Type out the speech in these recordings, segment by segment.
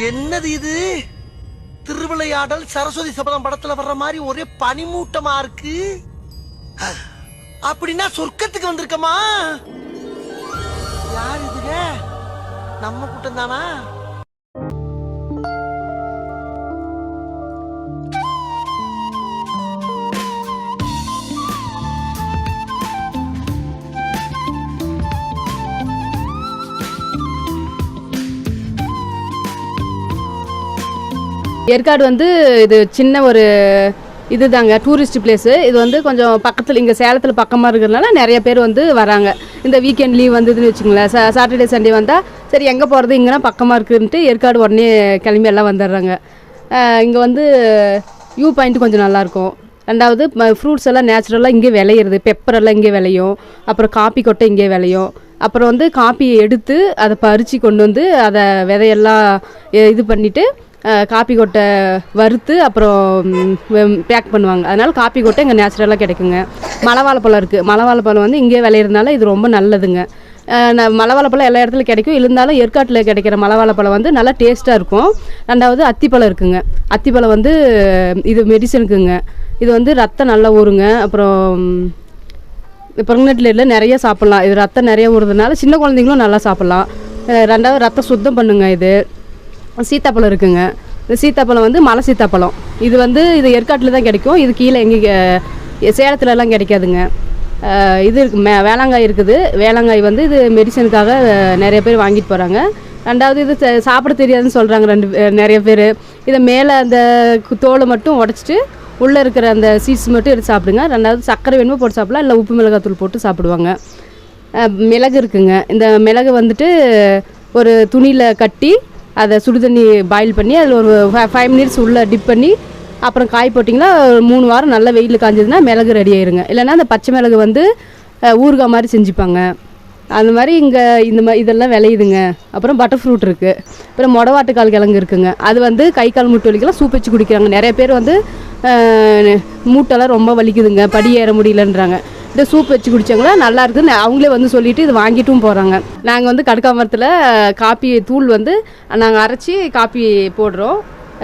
என்னது இது? திருவிளையாடல் சரஸ்வதி சபதம் படத்துல வர்ற மாதிரி ஒரே பனிமூட்டமா இருக்கு. அப்படின்னா சொர்க்கத்துக்கு வந்திருக்கமா? யார் இதுங்க? நம்ம கூட்டம் தானா? ஏற்காடு வந்து இது சின்ன ஒரு இதுதாங்க, டூரிஸ்ட் பிளேஸு. இது வந்து கொஞ்சம் பக்கத்தில், இங்கே சேலத்தில் பக்கமாக இருக்கிறதுனால நிறைய பேர் வந்து வராங்க. இந்த வீக்கெண்ட் லீவ் வந்ததுன்னு வச்சுங்களேன், சாட்டர்டே சண்டே வந்தால் சரி எங்கே போகிறது, இங்கேனா பக்கமாக இருக்குதுன்ட்டு ஏற்காடு உடனே கிளம்பி எல்லாம் வந்துடுறாங்க. இங்கே வந்து வியூ பாயிண்ட் கொஞ்சம் நல்லாயிருக்கும். ரெண்டாவது ஃப்ரூட்ஸ் எல்லாம் நேச்சுரலாக இங்கே விளையிறது. பெப்பர் எல்லாம் இங்கே விளையும். அப்புறம் காப்பி கொட்டை இங்கே விளையும். அப்புறம் வந்து காப்பியை எடுத்து அதை பறித்து கொண்டு வந்து அதை விதையெல்லாம் இது பண்ணிவிட்டு காப்பி கொட்டை வறுத்து அப்புறம் பேக் பண்ணுவாங்க. அதனால் காப்பி கொட்டை இங்கே நேச்சுரலாக கிடைக்குங்க. மலைவாழைப்பழம் இருக்குது. மலைவாழைப்பழம் வந்து இங்கே விளையிறதுனால இது ரொம்ப நல்லதுங்க. மலைவாழைப்பழம் எல்லா இடத்துலையும் கிடைக்கும். இருந்தாலும் ஏற்காட்டில் கிடைக்கிற மலைவாழைப்பழம் வந்து நல்லா டேஸ்ட்டாக இருக்கும். ரெண்டாவது அத்திப்பழம் இருக்குங்க. அத்திப்பழம் வந்து இது மெடிசனுக்குங்க. இது வந்து ரத்தம் நல்லா ஊறுங்க. அப்புறம் ப்ரெக்னென்ட் லேடியில் நிறைய சாப்பிட்லாம். இது ரத்தம் நிறைய ஊறுறதுனால சின்ன குழந்தைங்களும் நல்லா சாப்பிட்லாம். ரெண்டாவது ரத்தம் சுத்தம் பண்ணுங்க. இது சீத்தாப்பழம் இருக்குங்க. இந்த சீத்தாப்பழம் வந்து மலை சீத்தாப்பழம். இது வந்து இது ஏற்காட்டில் தான் கிடைக்கும். இது கீழே எங்கே சேலத்துலலாம் கிடைக்காதுங்க. இது இருக்கு, வேளாங்காய் இருக்குது. வேளாங்காய் வந்து இது மெடிசனுக்காக நிறைய பேர் வாங்கிட்டு போகிறாங்க. ரெண்டாவது இது சாப்பிட தெரியாதுன்னு சொல்கிறாங்க நிறைய பேர். இதை மேலே அந்த தோலை மட்டும் உடச்சிட்டு உள்ளே இருக்கிற அந்த சீட்ஸ் மட்டும் எடுத்து சாப்பிடுங்க. ரெண்டாவது சர்க்கரை வேணுமோ போட்டு சாப்பிடலாம், இல்லை உப்பு மிளகாத்தூள் போட்டு சாப்பிடுவாங்க. மிளகு இருக்குங்க. இந்த மிளகு வந்துட்டு ஒரு துணியில் கட்டி அதை சுடுதண்ணி பாயில் பண்ணி அதில் ஒரு 5 மினிட்ஸ் உள்ளே டிப் பண்ணி அப்புறம் காய் போட்டிங்கன்னா 3 வாரம் நல்லா வெயில் காஞ்சதுன்னா மிளகு ரெடி ஆயிருங்க. இல்லைன்னா அந்த பச்சை மிளகு வந்து ஊறுகாய் மாதிரி செஞ்சுப்பாங்க. அந்த மாதிரி இங்கே இதெல்லாம் விளையுதுங்க. அப்புறம் பட்டர் ஃப்ரூட் இருக்குது. அப்புறம் மொடவாட்டுக்கால் கிழங்கு இருக்குங்க. அது வந்து கை கால் மூட்டு வலிக்கெல்லாம் சூப் வச்சு குடிக்கிறாங்க. நிறைய பேர் வந்து மூட்டெல்லாம் ரொம்ப வலிக்குதுங்க, படி ஏற முடியலன்றாங்க. இந்த சூப் வச்சு குடித்தாங்களா நல்லா இருக்குதுன்னு அவங்களே வந்து சொல்லிவிட்டு இது வாங்கிட்டும் போகிறாங்க. நாங்கள் வந்து கடுக்காமரத்தில் காப்பி தூள் வந்து நாங்கள் அரைச்சி காப்பி போடுறோம்.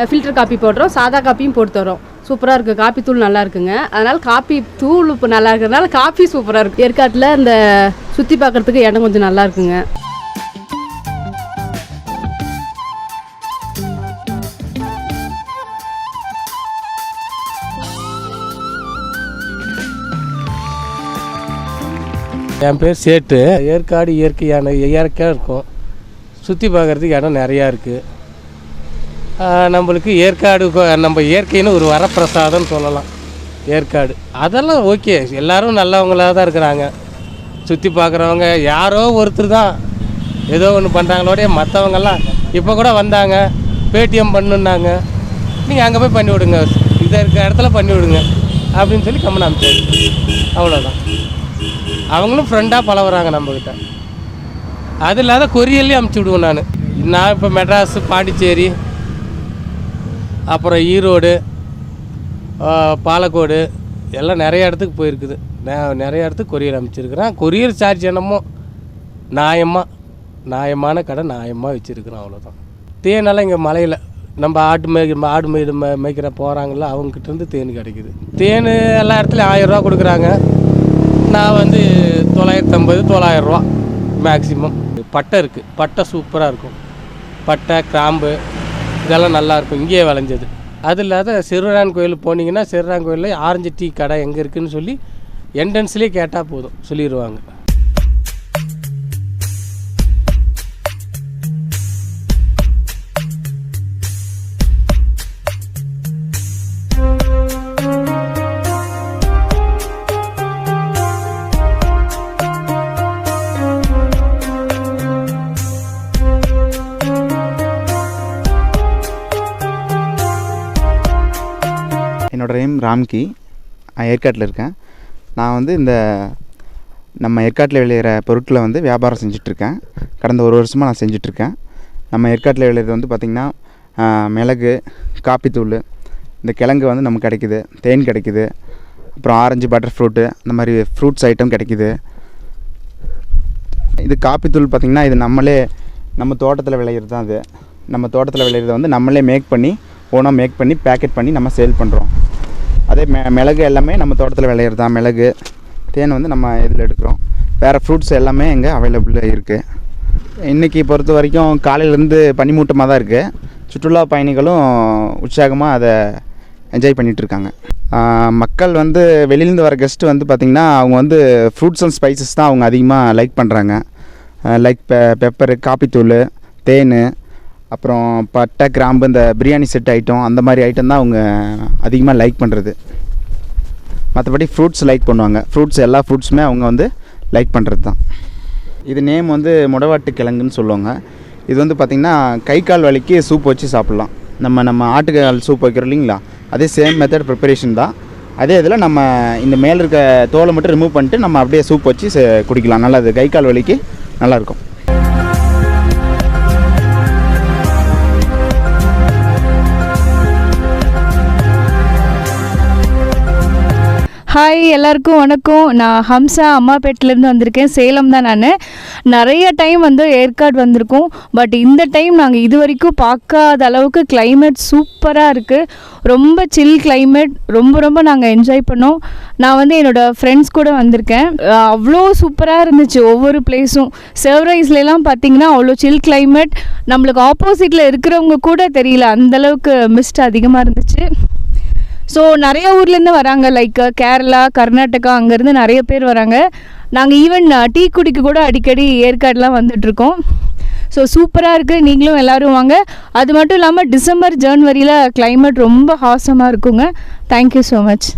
ஃபில்டர் காப்பி போடுறோம், சாதா காப்பியும் போட்டு தரோம். சூப்பராக இருக்குது. காப்பி தூள் நல்லா இருக்குங்க. அதனால் காப்பி தூள் இப்போ நல்லா இருக்கிறதுனால காப்பி சூப்பராக இருக்குது. ஏற்காட்டில் இந்த சுற்றி பார்க்குறதுக்கு இடம் கொஞ்சம் நல்லா இருக்குங்க. என் பேர் சேட்டு. ஏற்காடு இயற்கையாக இருக்கும். சுற்றி பார்க்குறதுக்கு இடம் நிறையா இருக்குது. நம்மளுக்கு ஏற்காடு நம்ம இயற்கைன்னு ஒரு வரப்பிரசாதம்னு சொல்லலாம். ஏற்காடு அதெல்லாம் ஓகே, எல்லோரும் நல்லவங்களாக தான் இருக்கிறாங்க. சுற்றி பார்க்குறவங்க யாரோ ஒருத்தர் தான் ஏதோ ஒன்று பண்ணுறாங்களோடைய, மற்றவங்கெல்லாம் இப்போ கூட வந்தாங்க, பேடிஎம் பண்ணுன்னாங்க. நீங்கள் அங்கே போய் பண்ணி விடுங்க, இதை இருக்கிற இடத்துல பண்ணி விடுங்க அப்படின்னு சொல்லி கம்மன் அனுப்பிச்சாரு. அவ்வளோதான். அவங்களும் ஃப்ரெண்டாக பழகுறாங்க நம்மக்கிட்ட. அது இல்லாத கொரியல்லையும் அமுச்சு விடுவேன் நான் இப்போ மெட்ராஸு, பாண்டிச்சேரி, அப்புறம் ஈரோடு, பாலக்கோடு எல்லாம் நிறைய இடத்துக்கு போயிருக்குது. நிறைய இடத்துக்கு கொரியர் அனுப்பிச்சிருக்கிறேன். கொரியர் சார்ஜ் என்னமோ நியாயமான கடை நியாயமாக வச்சுருக்குறோம். அவ்வளோதான். தேனெல்லாம் இங்கே மலையில் நம்ம ஆடு மேய்க்கிற போகிறாங்கள அவங்ககிட்டருந்து தேன் கிடைக்குது. தேன் எல்லா இடத்துலையும் 1000 ரூபா கொடுக்குறாங்க. நான் வந்து 950, 900 ரூபா மேக்ஸிமம். பட்டை இருக்குது. பட்டை சூப்பராக இருக்கும். பட்டை, கிராம்பு இதெல்லாம் நல்லாயிருக்கும், இங்கேயே விளைஞ்சது. அது இல்லாத சிறுரான் கோயில் போனீங்கன்னா சிறுரான் கோயிலில் ஆரஞ்சு டீ கடை எங்கே இருக்குதுன்னு சொல்லி என்ட்ரன்ஸ்லேயே கேட்டால் போதும், சொல்லிடுவாங்க. என்னோடய நேம் ராம்கி. நான் ஏற்காட்டில் இருக்கேன். நான் வந்து இந்த நம்ம ஏற்காட்டில் விளையிற பொருட்களை வந்து வியாபாரம் செஞ்சிட்ருக்கேன். கடந்த 1 வருஷமாக நான் செஞ்சிட்ருக்கேன். நம்ம ஏற்காட்டில் விளையிறது வந்து பார்த்திங்கன்னா மிளகு, காப்பித்தூள், இந்த கிழங்கு வந்து நமக்கு கிடைக்குது, தேன் கிடைக்குது, அப்புறம் ஆரஞ்சு, பட்டர் ஃப்ரூட்டு, அந்த மாதிரி ஃப்ரூட்ஸ் ஐட்டம் கிடைக்குது. இது காப்பித்தூள் பார்த்திங்கன்னா இது நம்ம தோட்டத்தில் விளையிறது தான். அது நம்ம தோட்டத்தில் விளையிறத வந்து நம்மளே மேக் பண்ணி ஓனாக மேக் பண்ணி பேக்கெட் பண்ணி நம்ம சேல் பண்ணுறோம். அதே மிளகு எல்லாமே நம்ம தோட்டத்தில் விளையிறது தான். மிளகு, தேன் வந்து நம்ம இதில் எடுக்கிறோம். வேறு ஃப்ரூட்ஸ் எல்லாமே இங்கே அவைலபிளாக இருக்குது. இன்றைக்கி பொறுத்த வரைக்கும் காலையிலேருந்து பனிமூட்டமாக தான் இருக்குது. சுற்றுலா பயணிகளும் உற்சாகமாக அதை என்ஜாய் பண்ணிகிட்ருக்காங்க. மக்கள் வந்து வெளியிலேருந்து வர கெஸ்ட்டு வந்து பார்த்திங்கன்னா அவங்க வந்து ஃப்ரூட்ஸ் அண்ட் ஸ்பைசஸ் தான் அவங்க அதிகமாக லைக் பண்ணுறாங்க. லைக் பெப்பரு, காப்பித்தூள், தேன், அப்புறம் பட்டை, கிராம்பு, இந்த பிரியாணி செட் ஐட்டம், அந்த மாதிரி ஐட்டம் தான் அவங்க அதிகமாக லைக் பண்ணுறது. மற்றபடி ஃப்ரூட்ஸ் லைக் பண்ணுவாங்க. ஃப்ரூட்ஸ் எல்லா ஃப்ரூட்ஸுமே அவங்க வந்து லைக் பண்ணுறது தான். இது நேம் வந்து முடவாட்டு கிழங்குன்னு சொல்லுவாங்க. இது வந்து பார்த்திங்கன்னா கை கால் வலிக்கு சூப் வச்சு சாப்பிட்லாம். நம்ம ஆட்டுக்கால் சூப் வைக்கிறோம் இல்லைங்களா, அதே சேம் மெத்தட் ப்ரிப்பரேஷன் தான். அதே இதில் நம்ம இந்த மேலே இருக்க தோலை மட்டும் ரிமூவ் பண்ணிட்டு நம்ம அப்படியே சூப் வச்சு குடிக்கலாம். நல்லா அது கை கால் வலிக்கு நல்லாயிருக்கும். ஹாய், எல்லாருக்கும் வணக்கம். நான் ஹம்சா, அம்மாப்பேட்டிலேருந்து வந்திருக்கேன். சேலம் தான். நான் நிறைய டைம் வந்து ஏற்காடு வந்திருக்கோம். பட் இந்த டைம் நாங்கள் இது வரைக்கும் பார்க்காத அளவுக்கு கிளைமேட் சூப்பராக இருக்குது. ரொம்ப சில் கிளைமேட். ரொம்ப நாங்கள் என்ஜாய் பண்ணோம். நான் வந்து என்னோடய ஃப்ரெண்ட்ஸ் கூட வந்திருக்கேன். அவ்வளோ சூப்பராக இருந்துச்சு ஒவ்வொரு பிளேஸும். சர்வரைஸ்லாம் பார்த்திங்கன்னா அவ்வளோ சில் கிளைமேட். நம்மளுக்கு ஆப்போசிட்டில் இருக்கிறவங்க கூட தெரியல, அந்தளவுக்கு மிஸ்ட் அதிகமாக இருந்துச்சு. ஸோ நிறைய ஊர்லேருந்து வராங்க, லைக் கேரளா, கர்நாடகா, அங்கேருந்து நிறைய பேர் வராங்க. நாங்கள் ஈவன் டீ குடிக்க கூட அடிக்கடி ஏற்காடுலாம் வந்துட்ருக்கோம். ஸோ சூப்பராக இருக்குது. நீங்களும் எல்லோரும் வாங்க. அது மட்டும் இல்லாமல் டிசம்பர், ஜனவரியில் கிளைமேட் ரொம்ப ஹாசமாக இருக்குங்க. Thank you so much.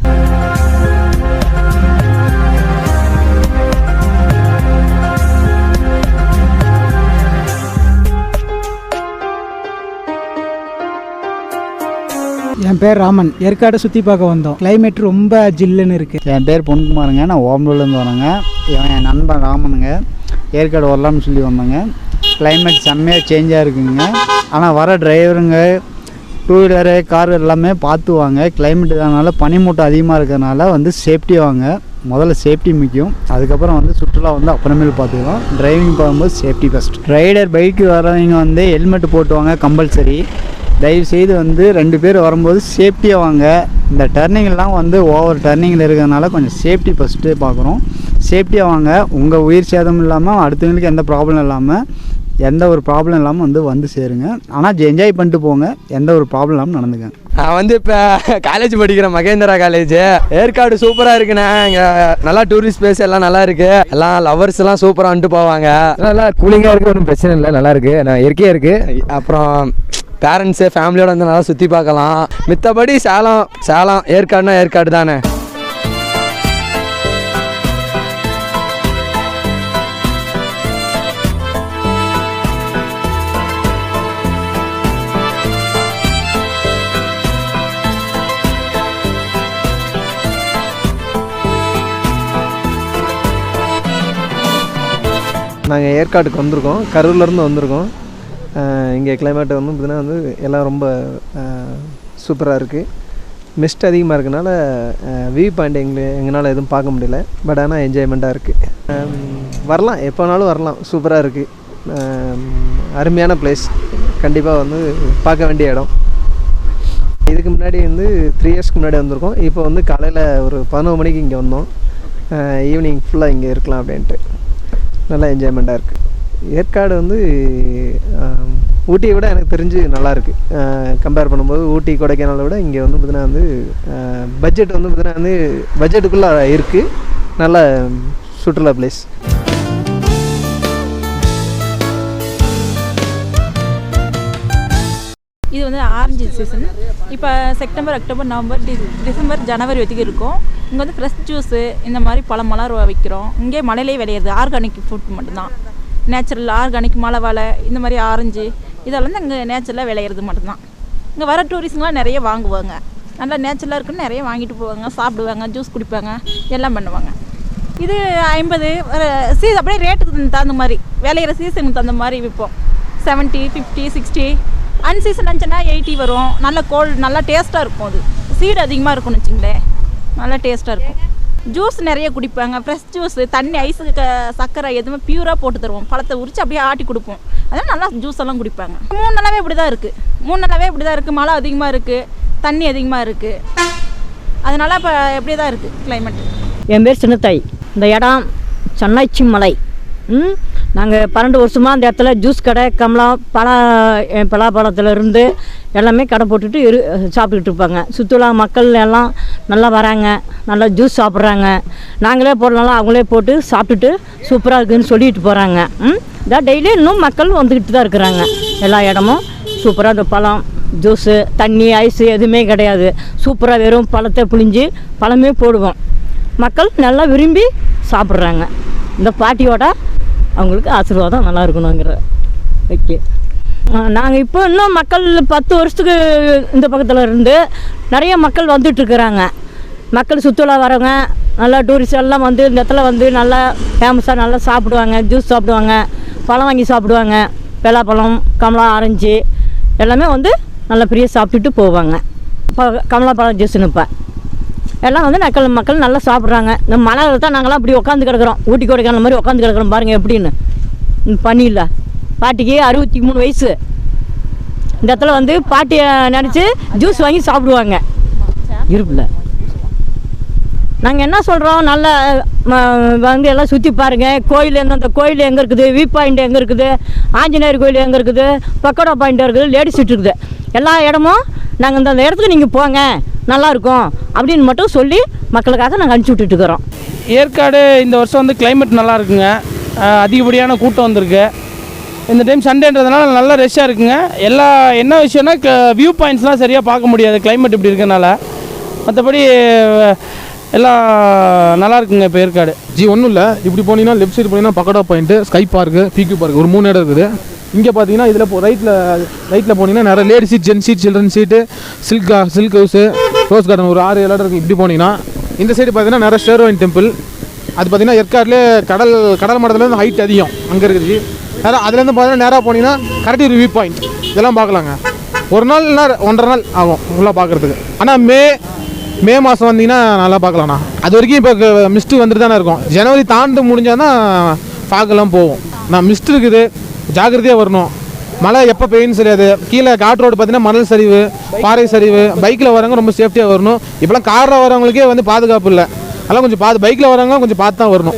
என் பேர் ராமன். ஏற்காடு சுற்றி பார்க்க வந்தோம். கிளைமேட் ரொம்ப ஜில்லுன்னு இருக்குது. என் பேர் பொன்குமாருங்க. நான் ஓம்பலூர்லேருந்து வரேங்க. என் நண்பன் ராமனுங்க. ஏற்காடு வரலாம்னு சொல்லி வந்தோங்க. கிளைமேட் செம்மையாக சேஞ்சாக இருக்குங்க. ஆனால் வர டிரைவருங்க, டூ வீலரு, கார் எல்லாமே பார்த்து வாங்க. கிளைமேட் இதனால பனிமூட்டம் அதிகமாக இருக்கிறதுனால வந்து சேஃப்டி வாங்க. முதல்ல சேஃப்டி முக்கியம். அதுக்கப்புறம் வந்து சுற்றுலா வந்து அப்புறமேல் பார்த்துக்கலாம். டிரைவிங் போகும்போது சேஃப்டி ஃபஸ்ட். ரைடர் பைக்கு வரவங்க வந்து ஹெல்மெட் போட்டுவாங்க கம்பல்சரி. தயவுசெய்து வந்து 2 பேர் வரும்போது சேஃப்டியாக வாங்க. இந்த டர்னிங்லாம் வந்து ஓவர் டர்னிங்கில் இருக்கிறதுனால கொஞ்சம் சேஃப்டி ஃபஸ்ட்டு பார்க்குறோம். சேஃப்டியாக வாங்க. உங்கள் உயிர் சேதம் இல்லாமல், அடுத்தவங்களுக்கு எந்த ப்ராப்ளம் இல்லாமல், எந்த ஒரு ப்ராப்ளம் இல்லாமல் வந்து சேருங்க. ஆனால் என்ஜாய் பண்ணிட்டு போங்க. எந்த ஒரு ப்ராப்ளம் இல்லாமல் நடந்துங்க. நான் வந்து இப்போ காலேஜ் படிக்கிறேன், மகேந்திரா காலேஜ். ஏற்காடு சூப்பராக இருக்குண்ணே. இங்கே நல்லா டூரிஸ்ட் பிளேஸ் எல்லாம் நல்லா இருக்குது. எல்லாம் லவர்ஸ் எல்லாம் சூப்பராக வந்துட்டு போவாங்க. நல்லா கூலிங்காக இருக்குது, ஒன்றும் பிரச்சனை இல்லை, நல்லா இருக்குது. நான் இயற்கையாக இருக்குது. அப்புறம் பேரண்ட்ஸு ஃபேமிலியோடு வந்து நல்லா சுற்றி பார்க்கலாம். மித்தபடி சேலம் ஏற்காடுனா ஏற்காடு தானே. நாங்கள் ஏற்காடுக்கு வந்திருக்கோம். கரூர்லேருந்து வந்திருக்கோம். இங்கே கிளைமேட் வந்து பார்த்திங்கன்னா வந்து எல்லாம் ரொம்ப சூப்பராக இருக்குது. மிஸ்ட் அதிகமாக இருக்கனால வியூ பாயிண்ட் எங்களால் எதுவும் பார்க்க முடியல. பட் ஆனால் என்ஜாய்மெண்ட்டாக இருக்குது. வரலாம், எப்போனாலும் வரலாம். சூப்பராக இருக்குது. அருமையான பிளேஸ். கண்டிப்பாக வந்து பார்க்க வேண்டிய இடம். இதுக்கு முன்னாடி வந்து 3 இயர்ஸ்க்கு முன்னாடி வந்திருக்கோம். இப்போ வந்து காலையில் ஒரு 11 மணிக்கு இங்கே வந்தோம். ஈவினிங் ஃபுல்லாக இங்கே இருக்கலாம் அப்படின்ட்டு நல்லா என்ஜாய்மெண்ட்டாக இருக்குது. ஏற்காடு வந்து ஊட்டியை விட எனக்கு தெரிஞ்சு நல்லாயிருக்கு. கம்பேர் பண்ணும்போது ஊட்டி, கொடைக்கானலை விட இங்கே வந்து பார்த்திங்கன்னா வந்து பட்ஜெட் வந்து பார்த்திங்கன்னா வந்து பட்ஜெட்டுக்குள்ளே இருக்குது. நல்ல சுற்றுலா பிளேஸ். இது வந்து ஆரஞ்சு சீசன். இப்போ செப்டம்பர், அக்டோபர், நவம்பர், டிசம்பர், ஜனவரி வரைக்கும் இருக்கும். இங்கே வந்து ஃப்ரெஷ் ஜூஸு இந்த மாதிரி பழமெல்லாம் வைக்கிறோம். இங்கே மலையிலே விளையிறது ஆர்கானிக் ஃபுட் மட்டும்தான். நேச்சுரல் ஆர்கானிக் மலை வாழை இந்த மாதிரி ஆரஞ்சு இதெல்லாம் வந்து இங்கே நேச்சுரலாக விளையிறது மட்டும்தான். இங்கே வர டூரிஸ்ட்லாம் நிறைய வாங்குவாங்க. நல்லா நேச்சுரலாக இருக்குன்னு நிறைய வாங்கிட்டு போவாங்க, சாப்பிடுவாங்க, ஜூஸ் குடிப்பாங்க, எல்லாம் பண்ணுவாங்க. இது 50 அப்படியே ரேட்டுக்கு தகுந்த மாதிரி விளையிற சீசனுக்கு தகுந்த மாதிரி விற்போம். 70, 50, 60. அன்சீசன் இருந்துச்சுன்னா 80 வரும். நல்ல நல்லா டேஸ்ட்டாக இருக்கும். அது சீடு அதிகமாக இருக்கும்னு வச்சுங்களேன், நல்லா டேஸ்ட்டாக இருக்கும். ஜூஸ் நிறைய குடிப்பாங்க. ஃப்ரெஷ் ஜூஸ், தண்ணி, ஐஸு, சர்க்கரை எதுவுமே பியூராக போட்டு தருவோம். பழத்தை உரித்து அப்படியே ஆட்டி கொடுப்போம். அதனால் நல்லா ஜூஸ் எல்லாம் குடிப்பாங்க. 3 நாளாகவே இப்படி தான் இருக்குது. மழை அதிகமாக இருக்குது, தண்ணி அதிகமாக இருக்குது. அதனால் இப்போ எப்படி தான் இருக்குது கிளைமேட். என் பேர் சின்னத்தாய். இந்த இடம் சென்னைச்சி மலை. நாங்கள் 12 வருஷமாக அந்த இடத்துல ஜூஸ் கடை, பலாப்பழத்துலேருந்து எல்லாமே கடை போட்டுட்டு சாப்பிட்டுக்கிட்டு இருப்பாங்க. சுற்றுலா மக்கள் எல்லாம் நல்லா வராங்க, நல்லா ஜூஸ் சாப்பிட்றாங்க. நாங்களே போடலாம், அவங்களே போட்டு சாப்பிட்டுட்டு சூப்பராக இருக்குதுன்னு சொல்லிட்டு போகிறாங்க. இதான் டெய்லி இன்னும் மக்கள் வந்துக்கிட்டு தான் இருக்கிறாங்க. எல்லா இடமும் சூப்பராக இந்த பழம், ஜூஸு, தண்ணி, ஐஸு எதுவுமே கிடையாது. சூப்பராக வெறும் பழத்தை புழிஞ்சு பழமே போடுவோம். மக்கள் நல்லா விரும்பி சாப்பிட்றாங்க. இந்த பாட்டியோட அவங்களுக்கு ஆசீர்வாதம் நல்லா இருக்கணுங்கிற ஓகே. நாங்கள் இப்போ இன்னும் மக்கள் 10 வருஷத்துக்கு இந்த பக்கத்தில் இருந்து நிறைய மக்கள் வந்துட்டுருக்குறாங்க. மக்கள் சுற்றுலா வரவங்க, நல்லா டூரிஸ்ட் எல்லாம் வந்து இந்த இடத்துல வந்து நல்லா ஃபேமஸாக நல்லா சாப்பிடுவாங்க, ஜூஸ் சாப்பிடுவாங்க, பழம் வாங்கி சாப்பிடுவாங்க. பலாப்பழம், கமலா, ஆரஞ்சு எல்லாமே வந்து நல்லா ஃப்ரீயாக சாப்பிட்டுட்டு போவாங்க. கமலாப்பழம் ஜூஸ்னு இப்போ எல்லாம் வந்து மக்கள் நல்லா சாப்பிட்றாங்க. இந்த மலையில் தான் நாங்களாம் அப்படி உட்காந்து கிடக்குறோம். ஊட்டி கொடைக்கானல் மாதிரி உட்காந்து கிடக்குறோம் பாருங்கள் எப்படின்னு. பண்ணிடல பாட்டிக்கு 63 வயசு. இந்த இடத்துல வந்து பாட்டியை நினச்சி ஜூஸ் வாங்கி சாப்பிடுவாங்க. இருப்பில் நாங்கள் என்ன சொல்கிறோம், நல்லா வந்து எல்லாம் சுற்றி பாருங்கள். கோயில் எந்தெந்த கோயில் எங்கே இருக்குது, வியூ பாயிண்ட் எங்கே இருக்குது, ஆஞ்சநேயர் கோயில் எங்கே இருக்குது, பக்கோடா பாயிண்ட் இருக்குது, லேடிஸ் சீட் இருக்குது. எல்லா இடமும் நாங்கள் இந்த இடத்துக்கு நீங்கள் போங்க நல்லாயிருக்கும் அப்படின்னு மட்டும் சொல்லி மக்களுக்காக நாங்கள் அனுப்பிச்சி விட்டுட்டுருக்குறோம். ஏற்காடு இந்த வருஷம் வந்து கிளைமேட் நல்லா இருக்குங்க. அதிகப்படியான கூட்டம் வந்திருக்கு. இந்த டைம் சண்டேன்றதுனால நல்லா ரெஷ்ஷாக இருக்குங்க. என்ன விஷயம்னா வியூ பாயிண்ட்ஸ்லாம் சரியாக பார்க்க முடியாது கிளைமேட் இப்படி இருக்கனால. மற்றபடி எல்லாம் நல்லா இருக்குங்க இப்போ ஏற்காடு. ஒன்றும் இல்லை, இப்படி போனீங்கன்னா லெஃப்ட் சைடு போனீங்கன்னா பக்கோடா பாயிண்ட்டு, ஸ்கை பார்க்கு, பிக்யூ பார்க், ஒரு 3 இடம் இருக்குது. இங்கே பார்த்தீங்கன்னா இதில் ரைட்டில் போனீங்கன்னா நிறைய lady seat, gent seat, children seat, silk house, rose garden, ஒரு 6-7 இடம் இருக்குது. இப்படி போனீங்கன்னா இந்த சைடு பார்த்தீங்கன்னா நிறைய ஷேர்வாயின் டெம்பிள். அது பார்த்தீங்கன்னா ஏற்காடுலேயே கடல் மட்டத்துலேருந்து ஹைட் அதிகம் அங்கே இருக்குது. அதுலேருந்து பார்த்தீங்கன்னா நேராக போனீங்கன்னா கரெக்ட் ஒரு வியூ பாயிண்ட். இதெல்லாம் பார்க்கலாங்க. ஒரு நாள் இல்லைனா 1.5 நாள் ஆகும் ஃபுல்லாக பார்க்குறதுக்கு. ஆனால் மே மாதம் வந்தீங்கன்னா நல்லா பார்க்கலாண்ணா. அது வரைக்கும் இப்போ மிஸ்ட்டு வந்துட்டு தானே இருக்கும். ஜனவரி தாண்டு முடிஞ்சால் தான் ஃபாகெல்லாம் போகும். மிஸ்ட் இருக்குது, ஜாக்கிரதையாக வரணும். மழை எப்போ பெய்யுன்னு தெரியாது. கீழே காட் ரோடு பார்த்தீங்கன்னா மணல் சரிவு, பாறை சரிவு. பைக்கில் வரவங்க ரொம்ப சேஃப்டியாக வரணும். இப்போலாம் காரில் வரவங்களுக்கே வந்து பாதுகாப்பு இல்லை. அதெல்லாம் கொஞ்சம் பைக்கில் வரவங்க கொஞ்சம் பார்த்து தான் வரணும்.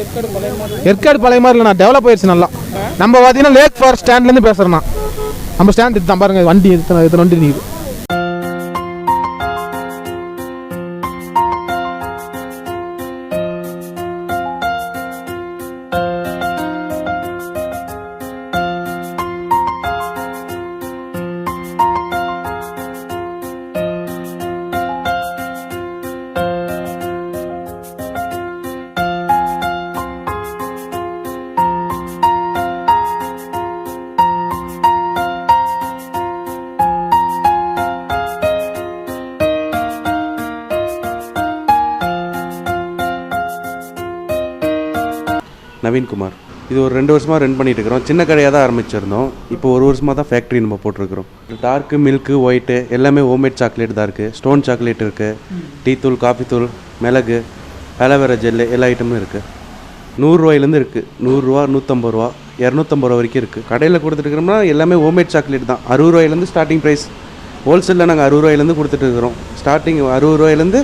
ஏற்காடு பழைய மாதிரி இல்லைண்ணா, டெவலப் ஆயிடுச்சு நல்லா. நம்ம பார்த்தீங்கன்னா லேக் ஃபாரஸ்ட் ஸ்டாண்ட்லேருந்து பேசுகிறேண்ணா. நம்ம ஸ்டாண்ட் இது தான் பாருங்கள், வண்டி இத்தனை வண்டி நிற்குது. நவீன்குமார். இது ஒரு 2 வருஷமாக ரன் பண்ணிகிட்டு இருக்கிறோம். சின்ன கடையாக தான் ஆரம்பிச்சிருந்தோம். இப்போ 1 வருஷமாக தான் ஃபேக்ட்ரி நம்ம போட்டிருக்கிறோம். டார்க்கு, மில்க்கு, ஒயிட்டு எல்லாமே ஹோம்மேட் சாக்லேட் தான் இருக்குது. ஸ்டோன் சாக்லேட் இருக்குது, டீ தூள், காஃபி தூள், மிளகு, அலோவேரா ஜெல்லு எல்லா ஐட்டமும் இருக்குது. 100 ரூபாயிலேருந்து இருக்குது. 100 ரூபா, 150 ரூபா, 250 ரூபா வரைக்கும் இருக்குது. கடையில் கொடுத்துட்டுருக்கோம்னா எல்லாமே ஹோம்மேட் சாக்லேட் தான். 60 ரூபாயிலேருந்து ஸ்டார்டிங் ப்ரைஸ். ஹோல்சேலில் நாங்கள் 60 ரூபாயிலேருந்து கொடுத்துட்ருக்குறோம். ஸ்டார்டிங் 60 ரூபாயிலேருந்து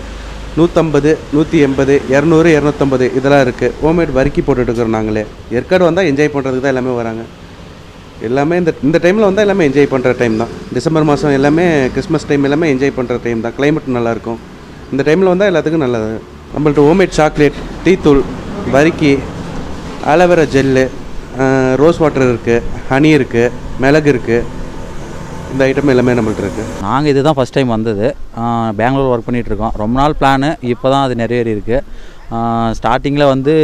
150, 180, 200, 250 இதெல்லாம் இருக்குது. ஹோம்மேட் வறுக்கி போட்டுட்ருக்குறோம் நாங்களே. ஏற்காடு வந்தால் என்ஜாய் பண்ணுறதுக்கு தான் எல்லாமே வராங்க. எல்லாமே இந்த டைமில் வந்தால் எல்லாமே என்ஜாய் பண்ணுற டைம் தான். டிசம்பர் மாதம் எல்லாமே கிறிஸ்மஸ் டைம் எல்லாமே என்ஜாய் பண்ணுற டைம் தான். கிளைமேட் நல்லாயிருக்கும். இந்த டைமில் வந்தால் எல்லாத்துக்கும் நல்லது. நம்மள்ட்ட ஹோம்மேட் சாக்லேட், டீ தூள், வறுக்கி, அலோவேரா ஜெல்லு, ரோஸ் வாட்டர் இருக்குது, ஹனி இருக்குது, மிளகு இருக்குது. இந்த ஐட்டம் எல்லாமே நம்மள்ட்ட இருக்குது. நாங்கள் இது தான் ஃபஸ்ட் டைம் வந்தது. பெங்களூர் ஒர்க் பண்ணிகிட்ருக்கோம். ரொம்ப நாள் பிளானு, இப்போ தான் அது நிறைவேறி இருக்குது. ஸ்டார்டிங்கில் வந்து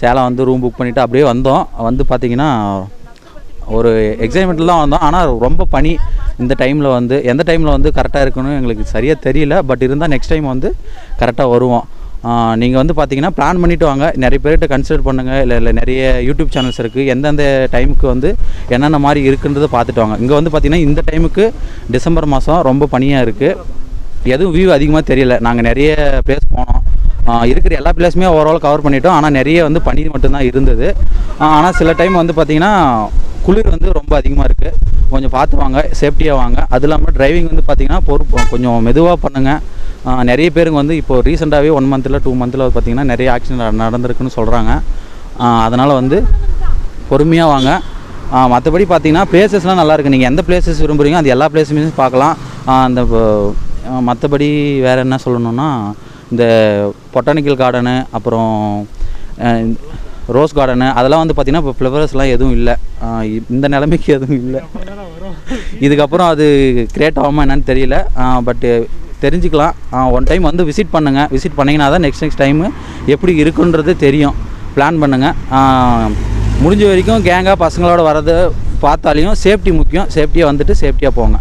சேலம் வந்து ரூம் புக் பண்ணிவிட்டு அப்படியே வந்தோம். வந்து பார்த்திங்கன்னா ஒரு எக்ஸைட்மெண்ட்டில் தான் வந்தோம். ஆனால் ரொம்ப பனி இந்த டைமில் வந்து எந்த டைமில் வந்து கரெக்டாக இருக்கணும் எங்களுக்கு சரியாக தெரியல. பட் இருந்தால் நெக்ஸ்ட் டைம் வந்து கரெக்டாக வருவோம். நீங்கள் வந்து பார்த்தீங்கன்னா பிளான் பண்ணிவிட்டு வாங்க. நிறைய பேர்கிட்ட கன்சிடர் பண்ணுங்கள். இல்லை நிறைய யூடியூப் சேனல்ஸ் இருக்குது. எந்தெந்த டைமுக்கு வந்து என்னென்ன மாதிரி இருக்குன்றதை பார்த்துட்டு வாங்க. இங்கே வந்து பார்த்திங்கன்னா இந்த டைமுக்கு டிசம்பர் மாதம் ரொம்ப பனியாக இருக்குது. எதுவும் வியூ அதிகமாக தெரியல. நாங்கள் நிறைய பிளேஸ் போனோம். இருக்கிற எல்லா பிளேஸுமே ஓவரால் கவர் பண்ணிட்டோம். ஆனால் நிறைய வந்து பனி மட்டும்தான் இருந்தது. ஆனால் சில டைம் வந்து பார்த்திங்கன்னா குளிர் வந்து ரொம்ப அதிகமாக இருக்குது. கொஞ்சம் பார்த்து வாங்க, சேஃப்டியாக வாங்க. அது இல்லாமல் டிரைவிங் வந்து பார்த்திங்கன்னா கொஞ்சம் மெதுவாக பண்ணுங்கள். நிறைய பேருக்கு வந்து இப்போது ரீசெண்டாகவே 1 மந்த்தில் 2 மந்த்தில் பார்த்திங்கன்னா நிறைய ஆக்சிடென்ட் நடந்திருக்குன்னு சொல்கிறாங்க. அதனால் வந்து பொறுமையாக வாங்க. மற்றபடி பார்த்திங்கன்னா பிளேசஸ்லாம் நல்லாயிருக்கு. நீங்கள் எந்த பிளேசஸ் விரும்புகிறீங்க அது எல்லா பிளேஸுமே பார்க்கலாம். அந்த மற்றபடி வேறு என்ன சொல்லணுன்னா, இந்த பொட்டானிக்கல் கார்டனு, அப்புறம் ரோஸ் கார்டனு, அதெல்லாம் வந்து பார்த்திங்கன்னா இப்போ ஃப்ளவர்ஸ்லாம் எதுவும் இல்லை. இந்த நிலைமைக்கு எதுவும் இல்லை. இதுக்கப்புறம் அது கிரியேட் ஆகாமல் என்னன்னு தெரியல. பட்டு தெரிஞ்சுக்கலாம். ஒன் டைம் வந்து விசிட் பண்ணுங்கள். விசிட் பண்ணிங்கன்னா தான் நெக்ஸ்ட் டைமு எப்படி இருக்குன்றது தெரியும். பிளான் பண்ணுங்கள். முடிஞ்ச வரைக்கும் கேங்காக பசங்களோட வரது பார்த்தாலையும் சேஃப்டி முக்கியம். சேஃப்டியாக வந்துட்டு சேஃப்டியாக போங்க.